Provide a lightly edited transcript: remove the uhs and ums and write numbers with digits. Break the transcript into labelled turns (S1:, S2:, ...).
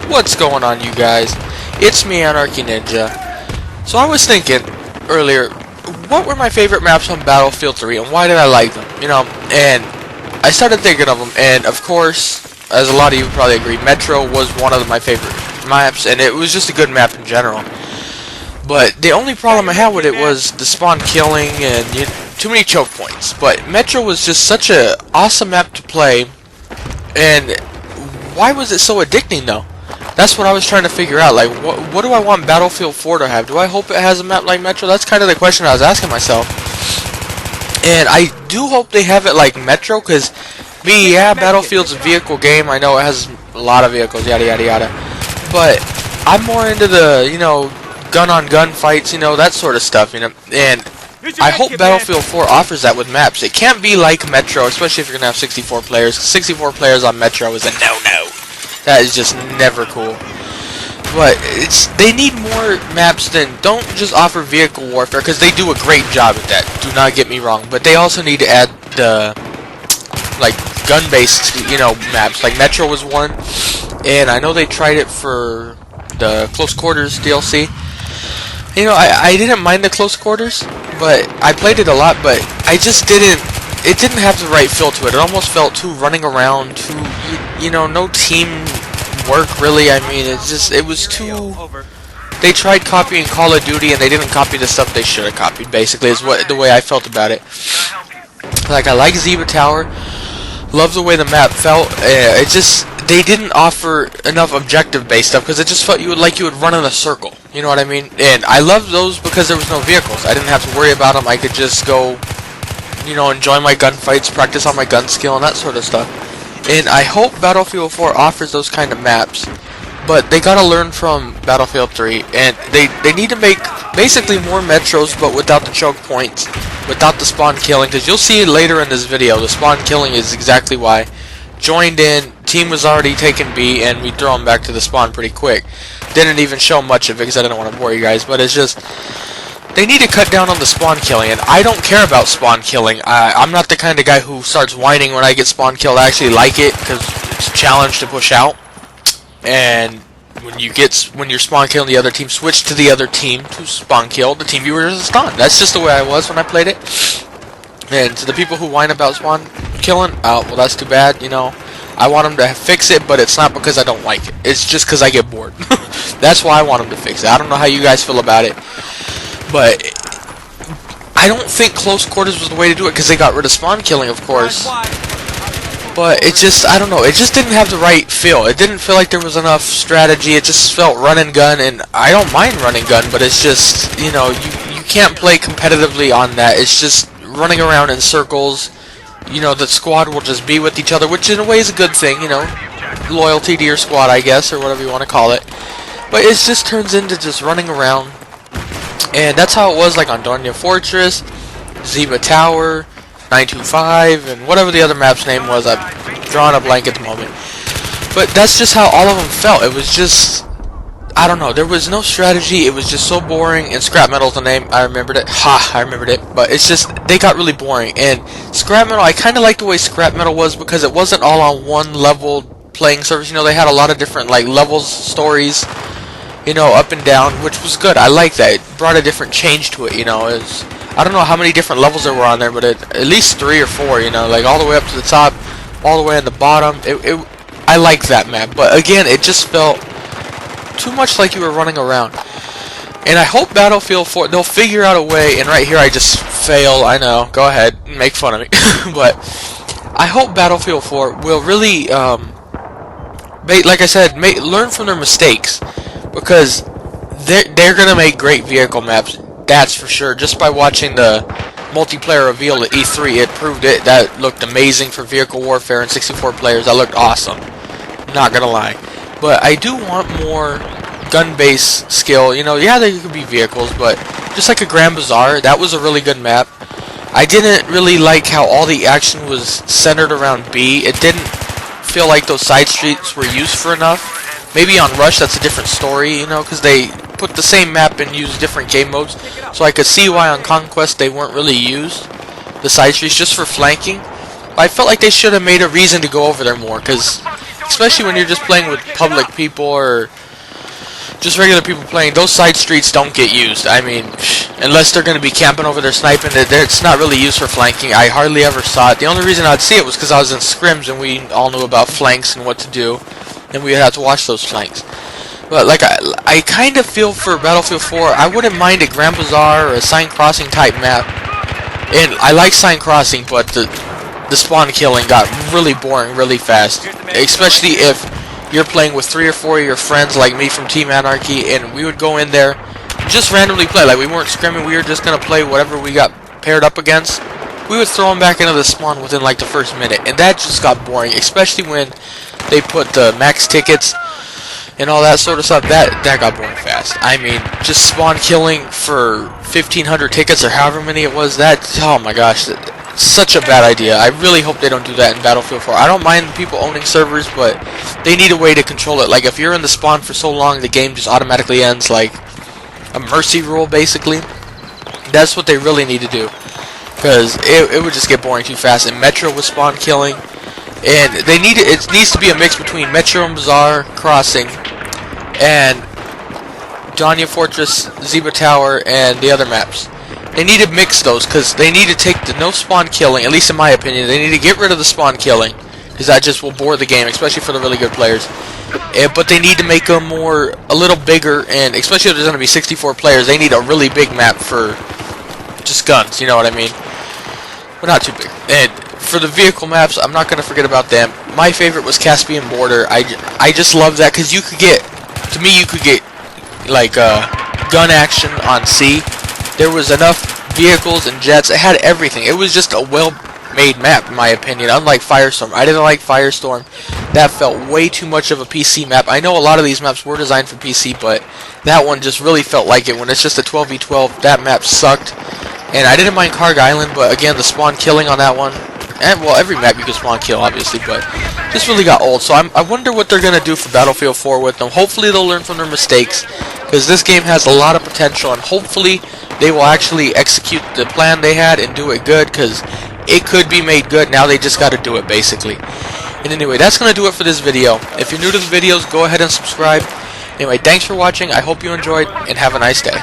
S1: What's going on, you guys? It's me, AnarchYxNinja. So I was thinking earlier, what were my favorite maps on Battlefield 3 and why did I like them? You know, and I started thinking of them, and of course, as a lot of you probably agree, Metro was one of my favorite maps, and it was just a good map in general. But the only problem I had with it was the spawn killing and too many choke points. But Metro was just such an awesome map to play, and why was it so addicting though? That's what I was trying to figure out. Like, what do I want Battlefield 4 to have? Do I hope it has a map like Metro? That's kind of the question I was asking myself. And I do hope they have it like Metro, because yeah, Battlefield's a vehicle game. I know it has a lot of vehicles, yada yada yada. But I'm more into the, gun-on-gun fights, that sort of stuff, and I hope Battlefield 4 offers that with maps. It can't be like Metro, especially if you're going to have 64 players. 64 players on Metro is a no-no. That is just never cool. But they need more maps than, don't just offer vehicle warfare, because they do a great job at that. Do not get me wrong. But they also need to add the, like, gun-based, maps. Like Metro was one, and I know they tried it for the Close Quarters DLC. I didn't mind the Close Quarters, but I played it a lot, but I just it didn't have the right feel to it. It almost felt too running around, too, no team work really. I mean, it was too, they tried copying Call of Duty and they didn't copy the stuff they should have copied, basically, is the way I felt about it. Like, I like Ziva Tower, love the way the map felt. They didn't offer enough objective-based stuff, because it just felt like you would run in a circle. You know what I mean? And I loved those because there was no vehicles. I didn't have to worry about them. I could just go, enjoy my gunfights, practice on my gun skill, and that sort of stuff. And I hope Battlefield 4 offers those kind of maps. But they gotta learn from Battlefield 3, and they need to make basically more Metros, but without the choke points, without the spawn killing, because you'll see later in this video, the spawn killing is exactly why. Joined in, team was already taking B, and we throw them back to the spawn pretty quick. Didn't even show much of it because I didn't want to bore you guys, but it's just, they need to cut down on the spawn killing, and I don't care about spawn killing. I'm not the kind of guy who starts whining when I get spawn killed. I actually like it because it's a challenge to push out, and when you're spawn killing the other team, switch to the other team to spawn kill the team you were just on. That's just the way I was when I played it. And to the people who whine about spawn killing, well, that's too bad, I want them to fix it, but it's not because I don't like it. It's just because I get bored. That's why I want them to fix it. I don't know how you guys feel about it, but I don't think Close Quarters was the way to do it, because they got rid of spawn killing, of course. But it just, I don't know, it just didn't have the right feel. It didn't feel like there was enough strategy. It just felt run and gun, and I don't mind run and gun, but it's just, you can't play competitively on that. It's just running around in circles. The squad will just be with each other, which in a way is a good thing, loyalty to your squad, I guess, or whatever you want to call it. But it just turns into just running around, and that's how it was like on Dornia Fortress, Ziva Tower, 925, and whatever the other map's name was. I've drawn a blank at the moment. But that's just how all of them felt. It was just, I don't know, there was no strategy. It was just so boring, and Scrap Metal's the name. I remembered it. I remembered it. But it's just, they got really boring. And Scrap Metal, I kind of liked the way Scrap Metal was, because it wasn't all on one level playing service. They had a lot of different, like, levels, stories, up and down, which was good. I like that. It brought a different change to it, I don't know how many different levels there were on there, but at least 3 or 4, like all the way up to the top, all the way on the bottom. I liked that map. But again, it just felt too much like you were running around. And I hope Battlefield 4, they'll figure out a way, and right here I just fail, I know, go ahead, make fun of me, but I hope Battlefield 4 will really, like I said, learn from their mistakes, because they're going to make great vehicle maps, that's for sure. Just by watching the multiplayer reveal at E3, it proved it. That looked amazing for vehicle warfare and 64 players, that looked awesome, not going to lie. But I do want more gun-based skill. Yeah, there could be vehicles, but just like a Grand Bazaar, that was a really good map. I didn't really like how all the action was centered around B. It didn't feel like those side streets were used for enough. Maybe on Rush, that's a different story, because they put the same map and used different game modes. So I could see why on Conquest they weren't really used, the side streets, just for flanking. But I felt like they should have made a reason to go over there more, because especially when you're just playing with public people or just regular people playing. Those side streets don't get used. I mean, unless they're going to be camping over there sniping, it's not really used for flanking. I hardly ever saw it. The only reason I'd see it was because I was in scrims and we all knew about flanks and what to do, and we had to watch those flanks. But like I kind of feel for Battlefield 4, I wouldn't mind a Grand Bazaar or a Sign Crossing type map. And I like Sign Crossing, but the spawn killing got really boring really fast, especially if you're playing with 3 or 4 of your friends like me from Team Anarchy, and we would go in there just randomly play. Like, we weren't scrimming, we were just gonna play whatever we got paired up against. We would throw them back into the spawn within like the first minute, and that just got boring, especially when they put the max tickets and all that sort of stuff. That got boring fast. I mean, just spawn killing for 1,500 tickets or however many it was, oh my gosh, such a bad idea. I really hope they don't do that in Battlefield 4. I don't mind people owning servers, but they need a way to control it. Like, if you're in the spawn for so long, the game just automatically ends, like a mercy rule, basically. That's what they really need to do, because it would just get boring too fast. And Metro was spawn killing, and it needs to be a mix between Metro and Bazaar Crossing and Danya Fortress, Zebra Tower, and the other maps. They need to mix those, because they need to take the no spawn killing, at least in my opinion. They need to get rid of the spawn killing, because that just will bore the game, especially for the really good players. But they need to make them a little bigger, and especially if there's going to be 64 players, they need a really big map for just guns, you know what I mean? But not too big. And for the vehicle maps, I'm not going to forget about them. My favorite was Caspian Border. I just love that, because you could get, to me, you could get like gun action on sea. There was enough vehicles and jets. It had everything. It was just a well-made map, in my opinion, unlike Firestorm. I didn't like Firestorm. That felt way too much of a PC map. I know a lot of these maps were designed for PC, but that one just really felt like it. When it's just a 12v12, that map sucked. And I didn't mind Karg Island, but again, the spawn killing on that one, and well, every map you can spawn kill, obviously, but this really got old. So I wonder what they're going to do for Battlefield 4 with them. Hopefully they'll learn from their mistakes, because this game has a lot of potential, and hopefully they will actually execute the plan they had and do it good, because it could be made good. Now they just got to do it, basically. And anyway, that's going to do it for this video. If you're new to the videos, go ahead and subscribe. Anyway, thanks for watching. I hope you enjoyed, and have a nice day.